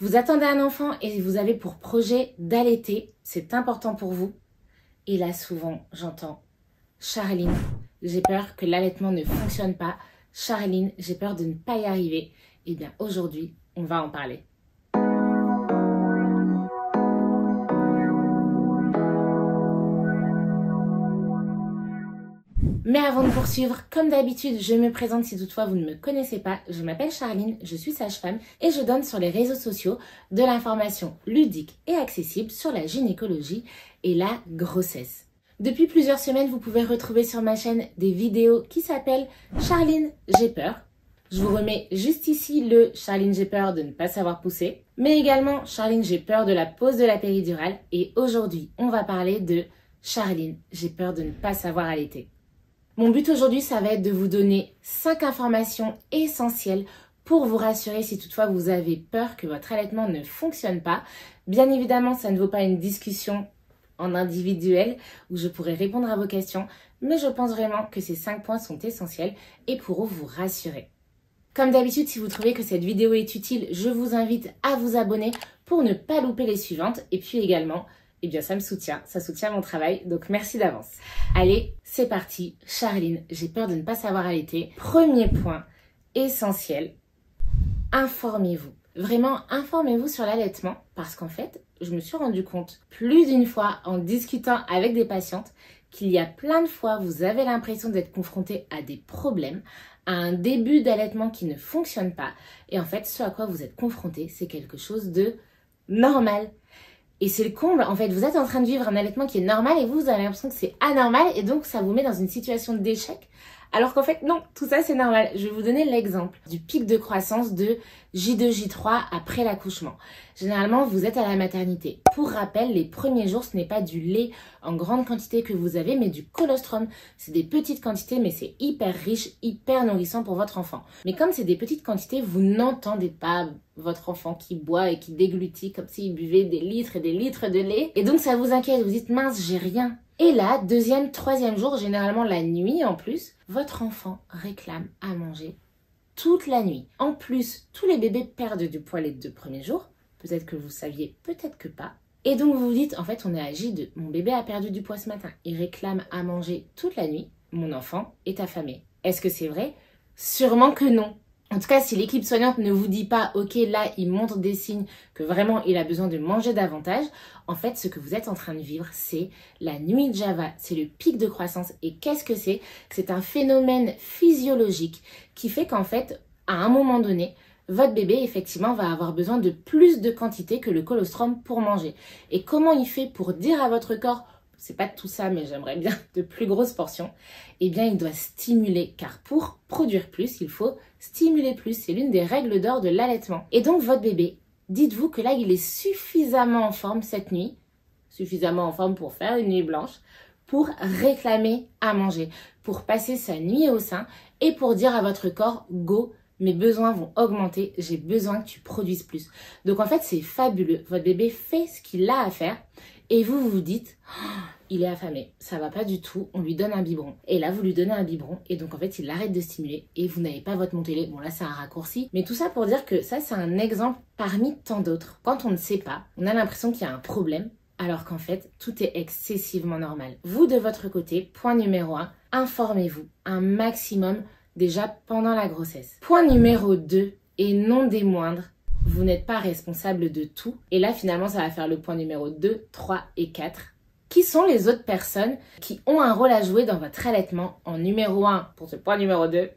Vous attendez un enfant et vous avez pour projet d'allaiter, c'est important pour vous. Et là, souvent, j'entends « Charline, j'ai peur que l'allaitement ne fonctionne pas. Charline, j'ai peur de ne pas y arriver. » Eh bien, aujourd'hui, on va en parler. Mais avant de poursuivre, comme d'habitude, je me présente si toutefois vous ne me connaissez pas. Je m'appelle Charline, je suis sage-femme et je donne sur les réseaux sociaux de l'information ludique et accessible sur la gynécologie et la grossesse. Depuis plusieurs semaines, vous pouvez retrouver sur ma chaîne des vidéos qui s'appellent « Charline, j'ai peur ». Je vous remets juste ici le « Charline, j'ai peur de ne pas savoir pousser », mais également « Charline, j'ai peur de la pose de la péridurale ». Et aujourd'hui, on va parler de « Charline, j'ai peur de ne pas savoir allaiter ». Mon but aujourd'hui, ça va être de vous donner 5 informations essentielles pour vous rassurer si toutefois vous avez peur que votre allaitement ne fonctionne pas. Bien évidemment, ça ne vaut pas une discussion en individuel où je pourrais répondre à vos questions, mais je pense vraiment que ces 5 points sont essentiels et pourront vous rassurer. Comme d'habitude, si vous trouvez que cette vidéo est utile, je vous invite à vous abonner pour ne pas louper les suivantes et puis également, eh bien ça me soutient, ça soutient mon travail, donc merci d'avance. Allez, c'est parti. Charline, j'ai peur de ne pas savoir allaiter. Premier point essentiel, informez-vous. Vraiment, informez-vous sur l'allaitement parce qu'en fait, je me suis rendu compte plus d'une fois en discutant avec des patientes qu'il y a plein de fois, vous avez l'impression d'être confronté à des problèmes, à un début d'allaitement qui ne fonctionne pas. Et en fait, ce à quoi vous êtes confronté, c'est quelque chose de normal. Et c'est le comble, en fait, vous êtes en train de vivre un allaitement qui est normal et vous avez l'impression que c'est anormal et donc ça vous met dans une situation d'échec. Alors qu'en fait, non, tout ça c'est normal. Je vais vous donner l'exemple du pic de croissance de J2, J3 après l'accouchement. Généralement, vous êtes à la maternité. Pour rappel, les premiers jours, ce n'est pas du lait en grande quantité que vous avez, mais du colostrum. C'est des petites quantités, mais c'est hyper riche, hyper nourrissant pour votre enfant. Mais comme c'est des petites quantités, vous n'entendez pas votre enfant qui boit et qui déglutit comme s'il buvait des litres et des litres de lait. Et donc ça vous inquiète, vous dites mince, j'ai rien. Et là, deuxième, troisième jour, généralement la nuit en plus, votre enfant réclame à manger toute la nuit. En plus, tous les bébés perdent du poids les 2 premiers jours. Peut-être que vous saviez, peut-être que pas. Et donc vous vous dites, en fait, on est à J2. Mon bébé a perdu du poids ce matin. Il réclame à manger toute la nuit. Mon enfant est affamé. Est-ce que c'est vrai? Sûrement que non. En tout cas, si l'équipe soignante ne vous dit pas « Ok, là, il montre des signes que vraiment il a besoin de manger davantage », en fait, ce que vous êtes en train de vivre, c'est la nuit de Java, c'est le pic de croissance. Et qu'est-ce que c'est? C'est un phénomène physiologique qui fait qu'en fait, à un moment donné, votre bébé, effectivement, va avoir besoin de plus de quantité que le colostrum pour manger. Et comment il fait pour dire à votre corps « C'est pas tout ça, mais j'aimerais bien de plus grosses portions », eh bien, il doit stimuler, car pour produire plus, il faut stimuler plus. C'est l'une des règles d'or de l'allaitement. Et donc, votre bébé, dites-vous que là, il est suffisamment en forme cette nuit, suffisamment en forme pour faire une nuit blanche, pour réclamer à manger, pour passer sa nuit au sein et pour dire à votre corps « Go ». Mes besoins vont augmenter, j'ai besoin que tu produises plus. Donc en fait, c'est fabuleux. Votre bébé fait ce qu'il a à faire et vous vous dites oh, il est affamé, ça va pas du tout, on lui donne un biberon. Et là, vous lui donnez un biberon et donc en fait, il arrête de stimuler et vous n'avez pas votre montée lait. Bon là, c'est un raccourci, mais tout ça pour dire que ça, c'est un exemple parmi tant d'autres. Quand on ne sait pas, on a l'impression qu'il y a un problème alors qu'en fait, tout est excessivement normal. Vous, de votre côté, point numéro 1, informez-vous un maximum déjà pendant la grossesse. Point numéro 2, et non des moindres, vous n'êtes pas responsable de tout. Et là, finalement, ça va faire le point numéro 2, 3 et 4. Qui sont les autres personnes qui ont un rôle à jouer dans votre allaitement? En numéro 1, pour ce point numéro 2,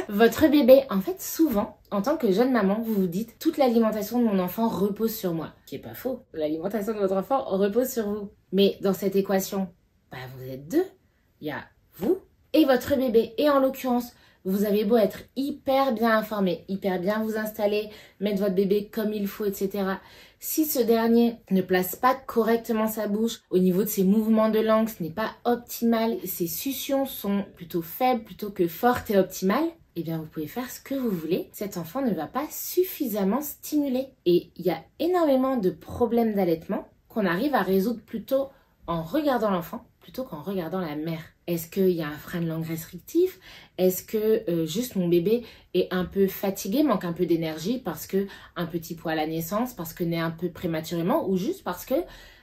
votre bébé. En fait, souvent, en tant que jeune maman, vous vous dites « Toute l'alimentation de mon enfant repose sur moi ». Ce qui n'est pas faux. L'alimentation de votre enfant repose sur vous. Mais dans cette équation, vous êtes 2. Il y a vous et votre bébé. Et en l'occurrence, vous avez beau être hyper bien informé, hyper bien vous installer, mettre votre bébé comme il faut, etc. Si ce dernier ne place pas correctement sa bouche, au niveau de ses mouvements de langue, ce n'est pas optimal, ses suctions sont plutôt faibles plutôt que fortes et optimales, eh bien vous pouvez faire ce que vous voulez. Cet enfant ne va pas suffisamment stimuler. Et il y a énormément de problèmes d'allaitement qu'on arrive à résoudre plutôt en regardant l'enfant plutôt qu'en regardant la mère. Est-ce qu'il y a un frein de langue restrictif? Est-ce que juste mon bébé est un peu fatigué, manque un peu d'énergie parce que un petit poids à la naissance, parce que né un peu prématurément, ou juste parce que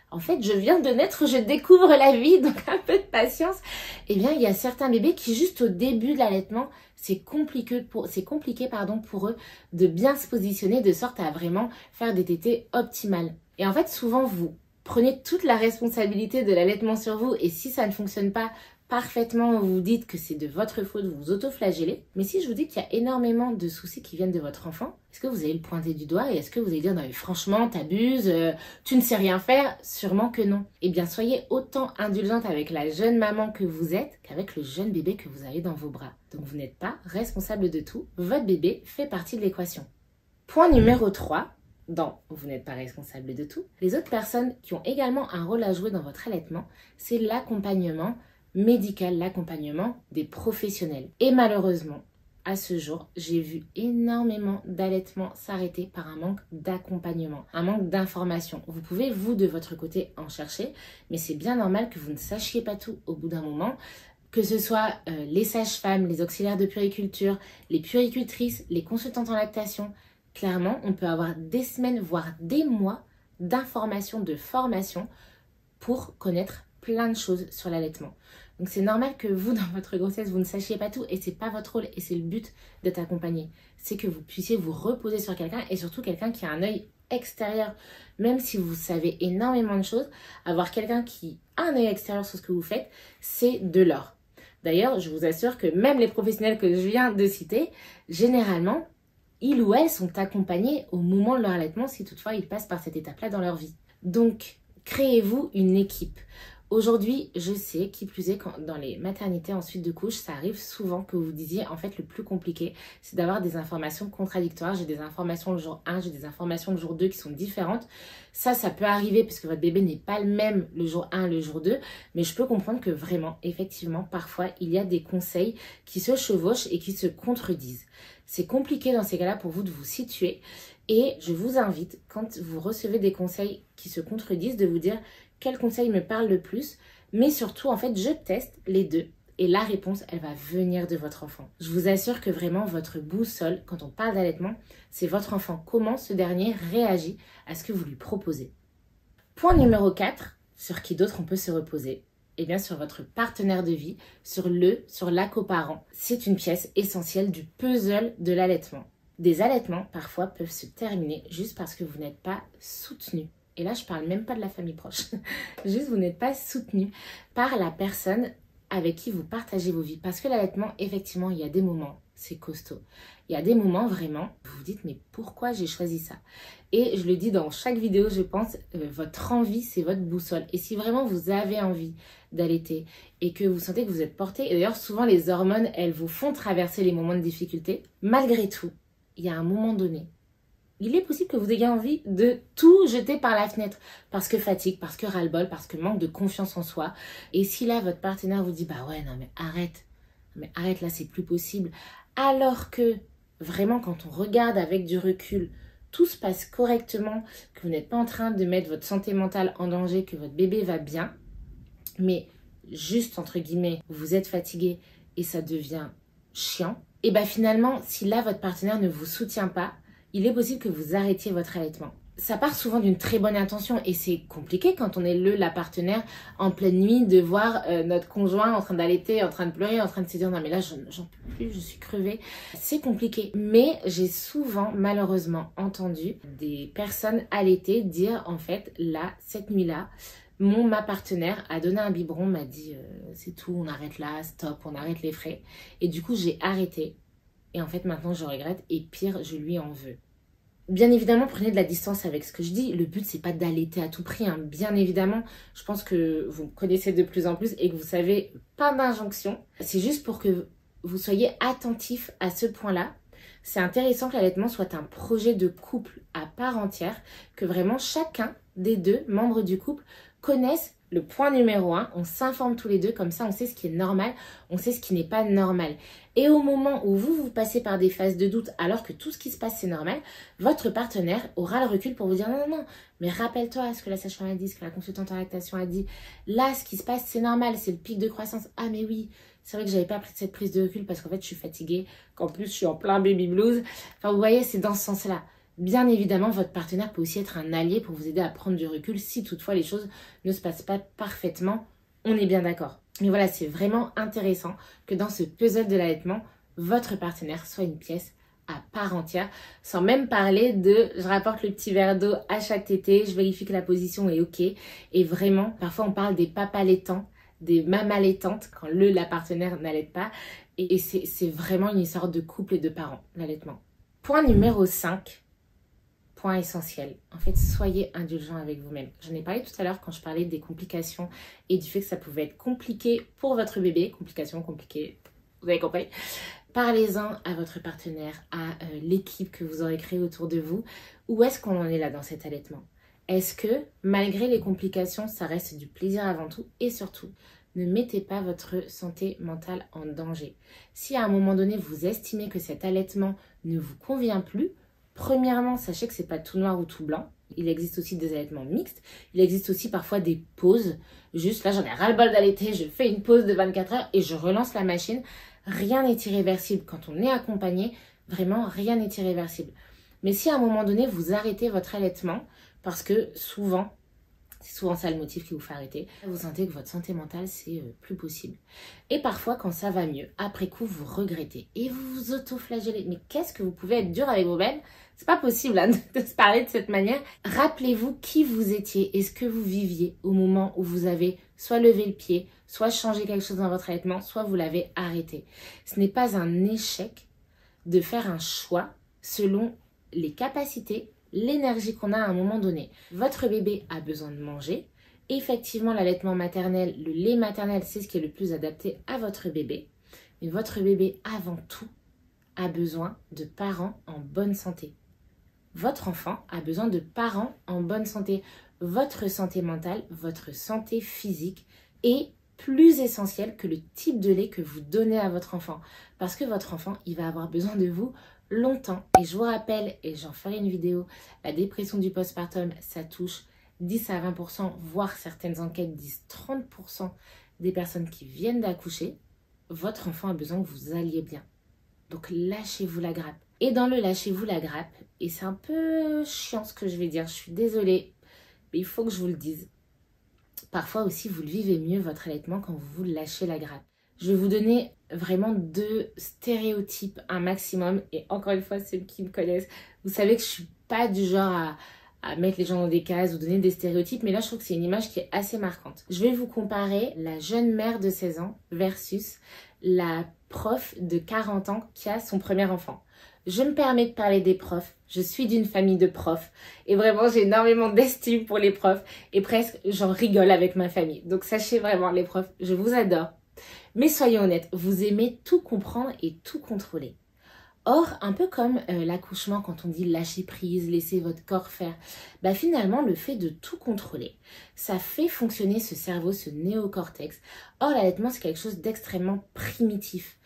en fait je viens de naître, je découvre la vie, donc un peu de patience. Eh bien il y a certains bébés qui juste au début de l'allaitement, c'est compliqué pour eux de bien se positionner de sorte à vraiment faire des tétées optimales. Et en fait souvent vous prenez toute la responsabilité de l'allaitement sur vous et si ça ne fonctionne pas parfaitement, vous vous dites que c'est de votre faute, vous vous auto-flagellez. Mais si je vous dis qu'il y a énormément de soucis qui viennent de votre enfant, est-ce que vous allez le pointer du doigt et est-ce que vous allez dire non mais franchement t'abuses, tu ne sais rien faire? Sûrement que non. Eh bien soyez autant indulgente avec la jeune maman que vous êtes qu'avec le jeune bébé que vous avez dans vos bras. Donc vous n'êtes pas responsable de tout, votre bébé fait partie de l'équation. Point numéro 3. Vous n'êtes pas responsable de tout. Les autres personnes qui ont également un rôle à jouer dans votre allaitement, c'est l'accompagnement médical, l'accompagnement des professionnels. Et malheureusement, à ce jour, j'ai vu énormément d'allaitements s'arrêter par un manque d'accompagnement, un manque d'information. Vous pouvez, vous, de votre côté, en chercher, mais c'est bien normal que vous ne sachiez pas tout au bout d'un moment. Que ce soit les sages-femmes, les auxiliaires de puériculture, les puéricultrices, les consultantes en lactation. Clairement, on peut avoir des semaines, voire des mois d'informations, de formation pour connaître plein de choses sur l'allaitement. Donc c'est normal que vous, dans votre grossesse, vous ne sachiez pas tout et c'est pas votre rôle et c'est le but d'être accompagné. C'est que vous puissiez vous reposer sur quelqu'un et surtout quelqu'un qui a un œil extérieur. Même si vous savez énormément de choses, avoir quelqu'un qui a un œil extérieur sur ce que vous faites, c'est de l'or. D'ailleurs, je vous assure que même les professionnels que je viens de citer, généralement, ils ou elles sont accompagnés au moment de leur allaitement si toutefois ils passent par cette étape-là dans leur vie. Donc, créez-vous une équipe. Aujourd'hui, je sais, qui plus est, dans les maternités en suite de couche, ça arrive souvent que vous disiez, en fait, le plus compliqué, c'est d'avoir des informations contradictoires. J'ai des informations le jour 1, j'ai des informations le jour 2 qui sont différentes. Ça peut arriver parce que votre bébé n'est pas le même le jour 1, le jour 2, mais je peux comprendre que vraiment, effectivement, parfois, il y a des conseils qui se chevauchent et qui se contredisent. C'est compliqué dans ces cas-là pour vous de vous situer et je vous invite, quand vous recevez des conseils qui se contredisent, de vous dire quel conseil me parle le plus, mais surtout, en fait, je teste les deux et la réponse, elle va venir de votre enfant. Je vous assure que vraiment, votre boussole, quand on parle d'allaitement, c'est votre enfant. Comment ce dernier réagit à ce que vous lui proposez. Point numéro 4, sur qui d'autre on peut se reposer? Eh bien, sur votre partenaire de vie, sur la coparent. C'est une pièce essentielle du puzzle de l'allaitement. Des allaitements, parfois, peuvent se terminer juste parce que vous n'êtes pas soutenu. Et là, je parle même pas de la famille proche. Juste, vous n'êtes pas soutenu par la personne avec qui vous partagez vos vies. Parce que l'allaitement, effectivement, il y a des moments, c'est costaud. Il y a des moments, vraiment, vous vous dites, mais pourquoi j'ai choisi ça? Et je le dis dans chaque vidéo, je pense, votre envie, c'est votre boussole. Et si vraiment vous avez envie d'allaiter et que vous sentez que vous êtes porté, et d'ailleurs, souvent, les hormones, elles vous font traverser les moments de difficulté, malgré tout, il y a un moment donné, il est possible que vous ayez envie de tout jeter par la fenêtre parce que fatigue, parce que ras-le-bol, parce que manque de confiance en soi. Et si là, votre partenaire vous dit « bah ouais, non mais arrête là, c'est plus possible ». Alors que, vraiment, quand on regarde avec du recul, tout se passe correctement, que vous n'êtes pas en train de mettre votre santé mentale en danger, que votre bébé va bien, mais juste, entre guillemets, vous êtes fatigué et ça devient chiant, et bah finalement, si là, votre partenaire ne vous soutient pas, il est possible que vous arrêtiez votre allaitement. Ça part souvent d'une très bonne intention et c'est compliqué quand on est la partenaire en pleine nuit de voir notre conjoint en train d'allaiter, en train de pleurer, en train de se dire non mais là j'en peux plus, je suis crevée. C'est compliqué, mais j'ai souvent malheureusement entendu des personnes allaiter dire en fait là, cette nuit-là, ma partenaire a donné un biberon, m'a dit c'est tout, on arrête là, stop, on arrête les frais. Et du coup j'ai arrêté. Et en fait, maintenant, je regrette et pire, je lui en veux. Bien évidemment, prenez de la distance avec ce que je dis. Le but, c'est pas d'allaiter à tout prix. Hein. Bien évidemment, je pense que vous me connaissez de plus en plus et que vous savez pas d'injonction. C'est juste pour que vous soyez attentif à ce point-là. C'est intéressant que l'allaitement soit un projet de couple à part entière, que vraiment chacun des deux membres du couple connaisse Le point numéro 1, on s'informe tous les deux, comme ça on sait ce qui est normal, on sait ce qui n'est pas normal. Et au moment où vous passez par des phases de doute alors que tout ce qui se passe c'est normal, votre partenaire aura le recul pour vous dire non, non, non, mais rappelle-toi ce que la sage-femme a dit, ce que la consultante en lactation a dit. Là, ce qui se passe c'est normal, c'est le pic de croissance. Ah mais oui, c'est vrai que j'avais pas pris cette prise de recul parce qu'en fait je suis fatiguée, qu'en plus je suis en plein baby blues. Enfin vous voyez, c'est dans ce sens-là. Bien évidemment, votre partenaire peut aussi être un allié pour vous aider à prendre du recul si toutefois les choses ne se passent pas parfaitement. On est bien d'accord. Mais voilà, c'est vraiment intéressant que dans ce puzzle de l'allaitement, votre partenaire soit une pièce à part entière, sans même parler de je rapporte le petit verre d'eau à chaque tétée, je vérifie que la position est ok. Et vraiment, parfois on parle des papas allaitants, des mamas allaitantes quand la partenaire n'allaite pas. Et c'est vraiment une histoire de couple et de parents, l'allaitement. Point numéro 5. Point essentiel. En fait, soyez indulgent avec vous-même. J'en ai parlé tout à l'heure quand je parlais des complications et du fait que ça pouvait être compliqué pour votre bébé. Complications, compliquées, vous avez compris. Parlez-en à votre partenaire, à l'équipe que vous aurez créée autour de vous. Où est-ce qu'on en est là dans cet allaitement? Est-ce que, malgré les complications, ça reste du plaisir avant tout? Et surtout, ne mettez pas votre santé mentale en danger. Si à un moment donné, vous estimez que cet allaitement ne vous convient plus, premièrement, sachez que c'est pas tout noir ou tout blanc. Il existe aussi des allaitements mixtes. Il existe aussi parfois des pauses. Juste là, j'en ai ras-le-bol d'allaiter, je fais une pause de 24 heures et je relance la machine. Rien n'est irréversible. Quand on est accompagné, vraiment, rien n'est irréversible. Mais si à un moment donné, vous arrêtez votre allaitement, parce que souvent, c'est souvent ça le motif qui vous fait arrêter, vous sentez que votre santé mentale, c'est plus possible. Et parfois, quand ça va mieux, après coup, vous regrettez et vous vous auto-flagellez. Mais qu'est-ce que vous pouvez être dur avec vous-même? C'est pas possible hein, de se parler de cette manière. Rappelez-vous qui vous étiez et ce que vous viviez au moment où vous avez soit levé le pied, soit changé quelque chose dans votre allaitement, soit vous l'avez arrêté. Ce n'est pas un échec de faire un choix selon les capacités, l'énergie qu'on a à un moment donné. Votre bébé a besoin de manger. Effectivement, l'allaitement maternel, le lait maternel, c'est ce qui est le plus adapté à votre bébé. Mais votre bébé, avant tout, a besoin de parents en bonne santé. Votre enfant a besoin de parents en bonne santé. Votre santé mentale, votre santé physique est plus essentielle que le type de lait que vous donnez à votre enfant. Parce que votre enfant, il va avoir besoin de vous longtemps. Et je vous rappelle, et j'en ferai une vidéo, la dépression du postpartum, ça touche 10 à 20%, voire certaines enquêtes disent 30% des personnes qui viennent d'accoucher. Votre enfant a besoin que vous alliez bien. Donc lâchez-vous la grappe. Et dans le lâchez-vous la grappe, et c'est un peu chiant ce que je vais dire, je suis désolée, mais il faut que je vous le dise. Parfois aussi, vous le vivez mieux votre allaitement quand vous vous lâchez la grappe. Je vais vous donner vraiment 2 stéréotypes un maximum. Et encore une fois, ceux qui me connaissent, vous savez que je suis pas du genre à mettre les gens dans des cases ou donner des stéréotypes. Mais là, je trouve que c'est une image qui est assez marquante. Je vais vous comparer la jeune mère de 16 ans versus la prof de 40 ans qui a son premier enfant. Je me permets de parler des profs. Je suis d'une famille de profs. Et vraiment, j'ai énormément d'estime pour les profs. Et presque, j'en rigole avec ma famille. Donc, sachez vraiment, les profs, je vous adore. Mais soyons honnêtes, vous aimez tout comprendre et tout contrôler. Or, un peu comme l'accouchement, quand on dit lâcher prise, laisser votre corps faire, bah finalement, le fait de tout contrôler, ça fait fonctionner ce cerveau, ce néocortex. Or, l'allaitement, c'est quelque chose d'extrêmement primitif.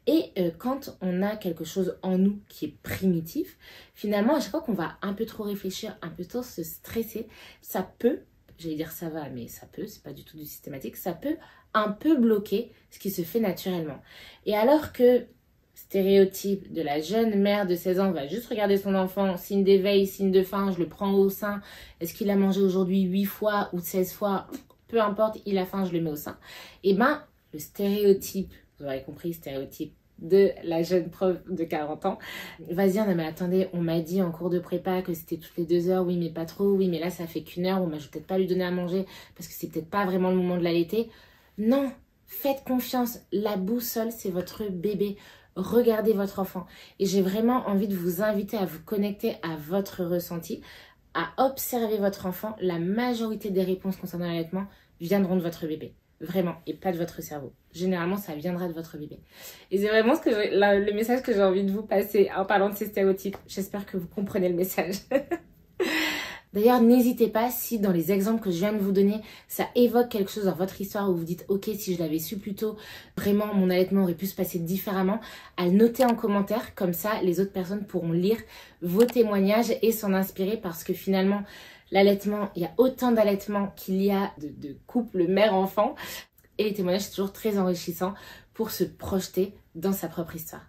Et quand on a quelque chose en nous qui est primitif, finalement, à chaque fois qu'on va un peu trop réfléchir, un peu trop se stresser, ça peut, j'allais dire ça va, mais ça peut, c'est pas du tout du systématique, ça peut un peu bloquer ce qui se fait naturellement. Et alors que stéréotype de la jeune mère de 16 ans va juste regarder son enfant, signe d'éveil, signe de faim, je le prends au sein, est-ce qu'il a mangé aujourd'hui 8 fois ou 16 fois, peu importe, il a faim, je le mets au sein. Et ben, le stéréotype, vous aurez compris, stéréotype de la jeune prof de 40 ans, va se dire, non mais attendez, on m'a dit en cours de prépa que c'était toutes les 2 heures, oui mais pas trop, oui mais là ça fait qu'1 heure, bon bah je vais peut-être pas lui donner à manger parce que c'est peut-être pas vraiment le moment de l'allaiter. Non, faites confiance, la boussole c'est votre bébé. Regardez votre enfant. Et j'ai vraiment envie de vous inviter à vous connecter à votre ressenti, à observer votre enfant. La majorité des réponses concernant l'allaitement viendront de votre bébé. Vraiment, et pas de votre cerveau. Généralement, ça viendra de votre bébé. Et c'est vraiment le message que j'ai envie de vous passer en parlant de ces stéréotypes. J'espère que vous comprenez le message. D'ailleurs, n'hésitez pas si dans les exemples que je viens de vous donner, ça évoque quelque chose dans votre histoire où vous dites « Ok, si je l'avais su plus tôt, vraiment mon allaitement aurait pu se passer différemment », à le noter en commentaire. Comme ça, les autres personnes pourront lire vos témoignages et s'en inspirer parce que finalement, l'allaitement, il y a autant d'allaitements qu'il y a de couples mère-enfant. Et les témoignages, c'est toujours très enrichissant pour se projeter dans sa propre histoire.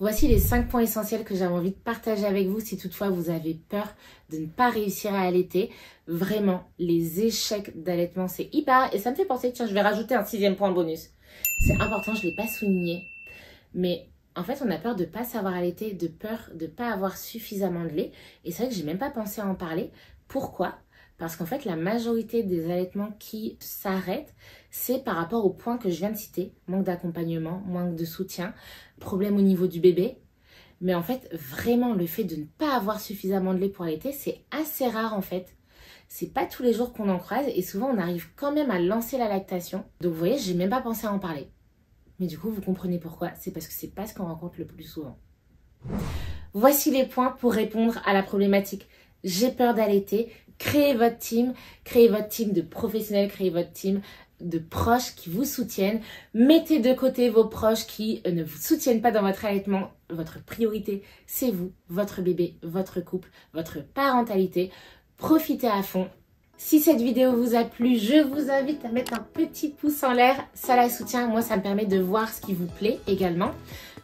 Voici les 5 points essentiels que j'avais envie de partager avec vous si toutefois vous avez peur de ne pas réussir à allaiter. Vraiment, les échecs d'allaitement, c'est hyper... Et ça me fait penser, tiens, je vais rajouter un 6e point bonus. C'est important, je ne l'ai pas souligné. Mais en fait, on a peur de ne pas savoir allaiter, de peur de ne pas avoir suffisamment de lait. Et c'est vrai que je n'ai même pas pensé à en parler. Pourquoi ? Parce qu'en fait, la majorité des allaitements qui s'arrêtent, c'est par rapport aux points que je viens de citer. Manque d'accompagnement, manque de soutien, problème au niveau du bébé. Mais en fait, vraiment, le fait de ne pas avoir suffisamment de lait pour allaiter, c'est assez rare en fait. C'est pas tous les jours qu'on en croise et souvent, on arrive quand même à lancer la lactation. Donc vous voyez, j'ai même pas pensé à en parler. Mais du coup, vous comprenez pourquoi. C'est parce que c'est pas ce qu'on rencontre le plus souvent. Voici les points pour répondre à la problématique. J'ai peur d'allaiter. Créez votre team de professionnels, créez votre team de proches qui vous soutiennent. Mettez de côté vos proches qui ne vous soutiennent pas dans votre allaitement. Votre priorité, c'est vous, votre bébé, votre couple, votre parentalité. Profitez à fond. Si cette vidéo vous a plu, je vous invite à mettre un petit pouce en l'air. Ça la soutient, moi ça me permet de voir ce qui vous plaît également.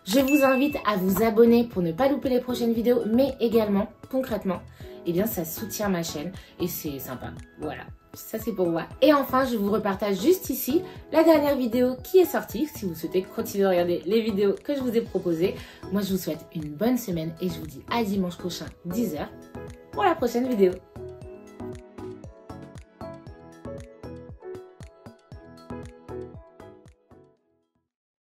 Je vous invite à vous abonner pour ne pas louper les prochaines vidéos, mais également, concrètement, eh bien ça soutient ma chaîne et c'est sympa. Voilà, ça c'est pour moi. Et enfin, je vous repartage juste ici la dernière vidéo qui est sortie, si vous souhaitez continuer de regarder les vidéos que je vous ai proposées. Moi, je vous souhaite une bonne semaine et je vous dis à dimanche prochain, 10 h, pour la prochaine vidéo.